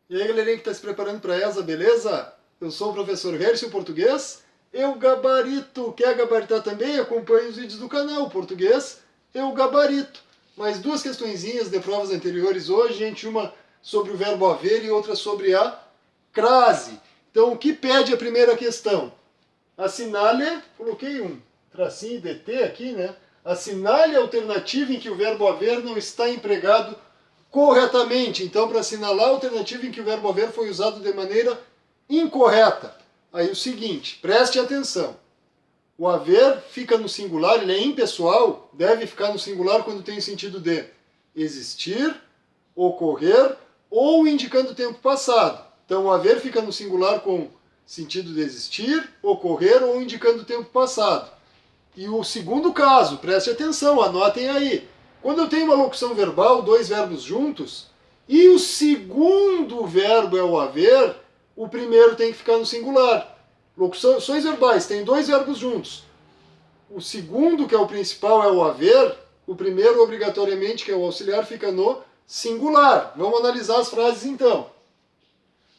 E aí, galerinha que está se preparando para a ESA, beleza? Eu sou o professor Hercio, português. Eu gabarito. Quer gabaritar também? Acompanhe os vídeos do canal, português. Eu gabarito. Mais duas questõezinhas de provas anteriores hoje, gente. Uma sobre o verbo haver e outra sobre a crase. Então, o que pede a primeira questão? Assinale, coloquei um tracinho de T aqui, né? Assinale a alternativa em que o verbo haver não está empregado corretamente. Então, para assinalar a alternativa em que o verbo haver foi usado de maneira incorreta. Aí o seguinte, preste atenção. O haver fica no singular, ele é impessoal, deve ficar no singular quando tem o sentido de existir, ocorrer ou indicando o tempo passado. Então, o haver fica no singular com sentido de existir, ocorrer ou indicando o tempo passado. E o segundo caso, preste atenção, anotem aí. Quando eu tenho uma locução verbal, dois verbos juntos, e o segundo verbo é o haver, o primeiro tem que ficar no singular. Locuções verbais, tem dois verbos juntos. O segundo, que é o principal, é o haver, o primeiro, obrigatoriamente, que é o auxiliar, fica no singular. Vamos analisar as frases então.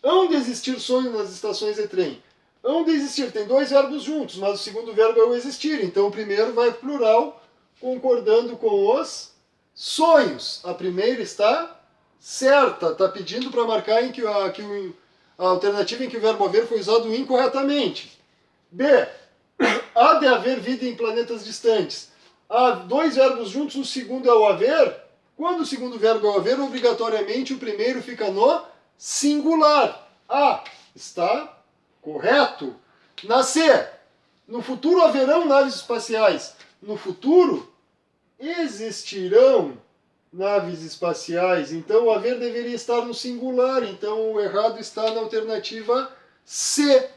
Hão de existir sonhos nas estações de trem. Hão de existir, tem dois verbos juntos, mas o segundo verbo é o existir. Então o primeiro vai plural, concordando com os sonhos. A primeira está certa, está pedindo para marcar em que a alternativa em que o verbo haver foi usado incorretamente. B. Há de haver vida em planetas distantes. Há dois verbos juntos, o segundo é o haver. Quando o segundo verbo é o haver, obrigatoriamente o primeiro fica no singular. A. Está correto. Na C. No futuro haverão naves espaciais. No futuro existirão naves espaciais. Então o haver deveria estar no singular. Então o errado está na alternativa C.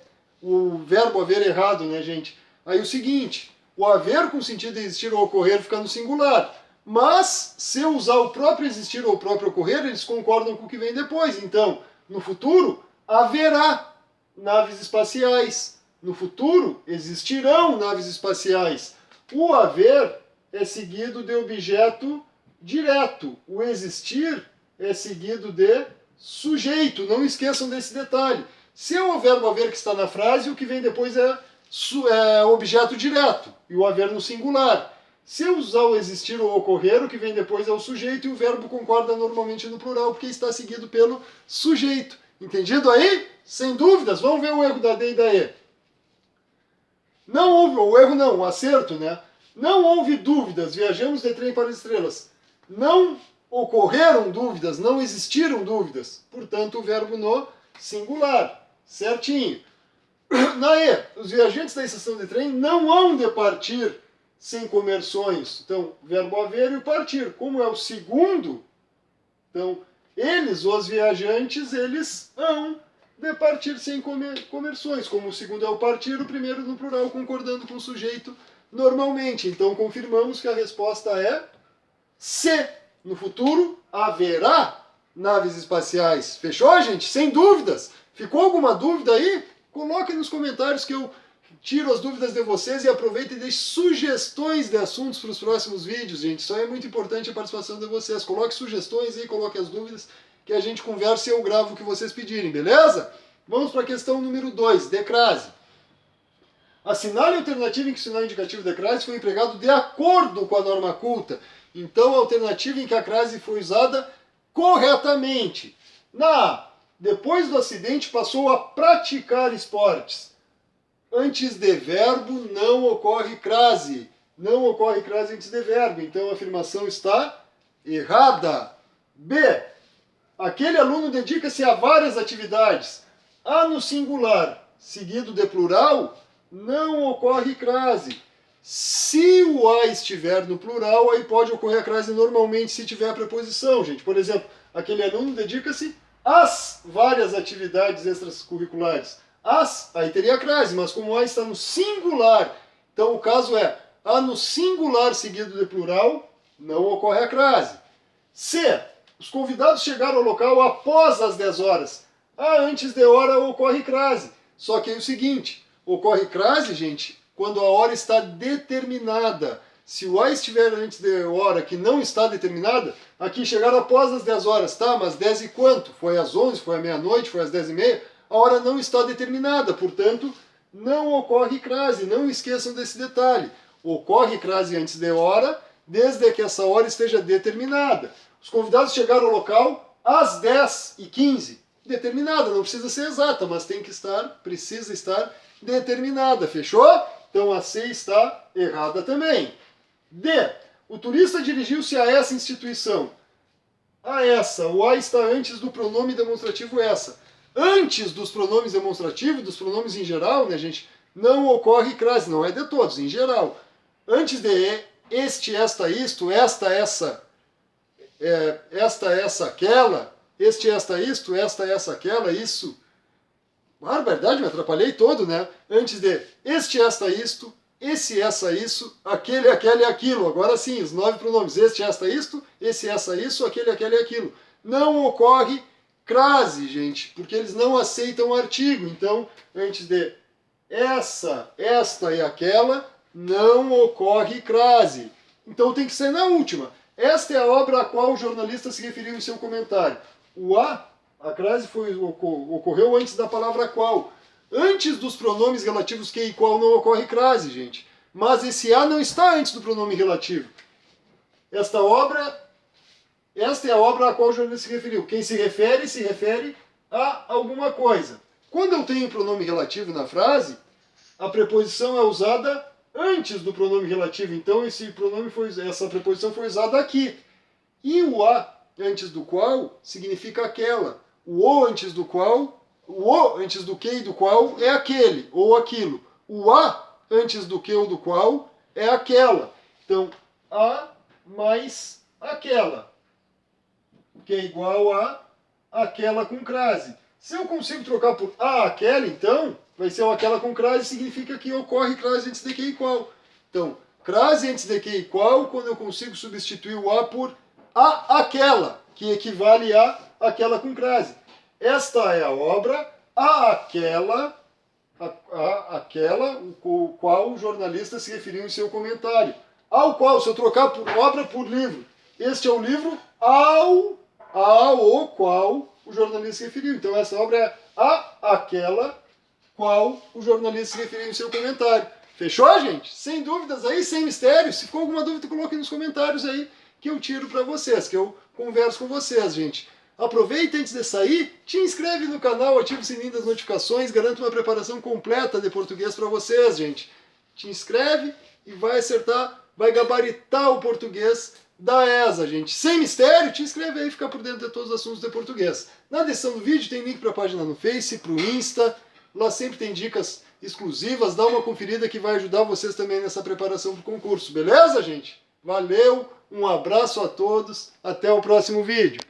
O verbo haver errado, né, gente? Aí o seguinte, o haver com sentido de existir ou ocorrer fica no singular. Mas, se eu usar o próprio existir ou o próprio ocorrer, eles concordam com o que vem depois. Então, no futuro, haverá naves espaciais. No futuro, existirão naves espaciais. O haver é seguido de objeto direto. O existir é seguido de sujeito. Não esqueçam desse detalhe. Se é o verbo haver que está na frase, o que vem depois é objeto direto. E o haver no singular. Se eu usar o existir ou ocorrer, o que vem depois é o sujeito e o verbo concorda normalmente no plural, porque está seguido pelo sujeito. Entendido aí? Sem dúvidas. Vamos ver o erro da D e da E. Não houve, o erro não, o acerto, né? Não houve dúvidas, viajamos de trem para as estrelas. Não ocorreram dúvidas, não existiram dúvidas. Portanto, o verbo no singular. Certinho. Na E, os viajantes da estação de trem não hão de partir sem comer sonhos. Então, verbo haver e o partir. Como é o segundo, então, eles, os viajantes, eles hão de partir sem comer sonhos. Como o segundo é o partir, o primeiro no plural, concordando com o sujeito normalmente. Então, confirmamos que a resposta é C. No futuro, haverá naves espaciais. Fechou, gente? Sem dúvidas. Ficou alguma dúvida aí? Coloquem nos comentários que eu tiro as dúvidas de vocês e aproveita e deixe sugestões de assuntos para os próximos vídeos, gente. Isso aí é muito importante a participação de vocês. Coloque sugestões aí, coloque as dúvidas, que a gente conversa e eu gravo o que vocês pedirem, beleza? Vamos para a questão número 2, de crase. Assinale a alternativa em que o sinal indicativo de crase foi empregado de acordo com a norma culta. Então, a alternativa em que a crase foi usada corretamente. Na A, depois do acidente passou a praticar esportes. Antes de verbo não ocorre crase. Não ocorre crase antes de verbo. Então a afirmação está errada. B. Aquele aluno dedica-se a várias atividades. A no singular, seguido de plural, não ocorre crase. Se o a estiver no plural, aí pode ocorrer a crase normalmente se tiver a preposição, gente. Por exemplo, aquele aluno dedica-se às várias atividades extracurriculares. As, aí teria a crase, mas como a está no singular, então o caso é a no singular seguido de plural, não ocorre a crase. C. Os convidados chegaram ao local após as 10 horas. A antes de hora ocorre crase. Só que é o seguinte, ocorre crase, gente, quando a hora está determinada. Se o A estiver antes de hora que não está determinada, aqui chegaram após as 10 horas, tá? Mas 10 e quanto? Foi às 11, foi à meia-noite, foi às 10h30? A hora não está determinada, portanto, não ocorre crase. Não esqueçam desse detalhe. Ocorre crase antes de hora, desde que essa hora esteja determinada. Os convidados chegaram ao local às 10h15. Determinada, não precisa ser exata, mas tem que estar, precisa estar determinada. Fechou? Então a C está errada também. D. O turista dirigiu-se a essa instituição. A essa. O A está antes do pronome demonstrativo essa. Antes dos pronomes demonstrativos, dos pronomes em geral, né, gente? Não ocorre crase, não é de todos, em geral. Antes de este, esta, isto, esta, essa, esta, essa, aquela, este, esta, isto, esta, essa, aquela, isso. Barbaridade, me atrapalhei todo, né? Antes de este, esta, isto, esse, essa, isso, aquele, aquela e aquilo. Agora sim, os 9 pronomes. Este, esta, isto, esse, essa, isso, aquele, aquela e aquilo. Não ocorre crase, gente, porque eles não aceitam artigo. Então, antes de essa, esta e aquela, não ocorre crase. Então tem que ser na última. Esta é a obra a qual o jornalista se referiu em seu comentário. O a crase ocorreu antes da palavra qual. Antes dos pronomes relativos que e qual não ocorre crase, gente. Mas esse a não está antes do pronome relativo. Esta é a obra a qual o jornalista se referiu. Quem se refere a alguma coisa. Quando eu tenho pronome relativo na frase, a preposição é usada antes do pronome relativo. Então essa preposição foi usada aqui. E o a antes do qual significa aquela. O antes do qual, o antes do que e do qual é aquele ou aquilo. O a antes do que ou do qual é aquela. Então, a mais aquela, que é igual a aquela com crase. Se eu consigo trocar por a aquela, então, vai ser o aquela com crase, significa que ocorre crase antes de que e qual. Então, crase antes de que e qual, quando eu consigo substituir o a por a aquela, que equivale a aquela com crase. Esta é a obra, aquela, o qual o jornalista se referiu em seu comentário. Ao qual, se eu trocar por obra por livro, este é o livro ao qual o jornalista se referiu. Então essa obra é aquela qual o jornalista se referiu em seu comentário. Fechou, gente? Sem dúvidas aí, sem mistério. Se ficou alguma dúvida, coloque nos comentários aí que eu tiro para vocês, que eu converso com vocês, gente. Aproveita antes de sair, te inscreve no canal, ativa o sininho das notificações, garanta uma preparação completa de português para vocês, gente. Te inscreve e vai acertar, vai gabaritar o português da ESA, gente. Sem mistério, te inscreve aí e fica por dentro de todos os assuntos de português. Na descrição do vídeo tem link para a página no Face, para o Insta. Lá sempre tem dicas exclusivas. Dá uma conferida que vai ajudar vocês também nessa preparação para o concurso. Beleza, gente? Valeu, um abraço a todos. Até o próximo vídeo.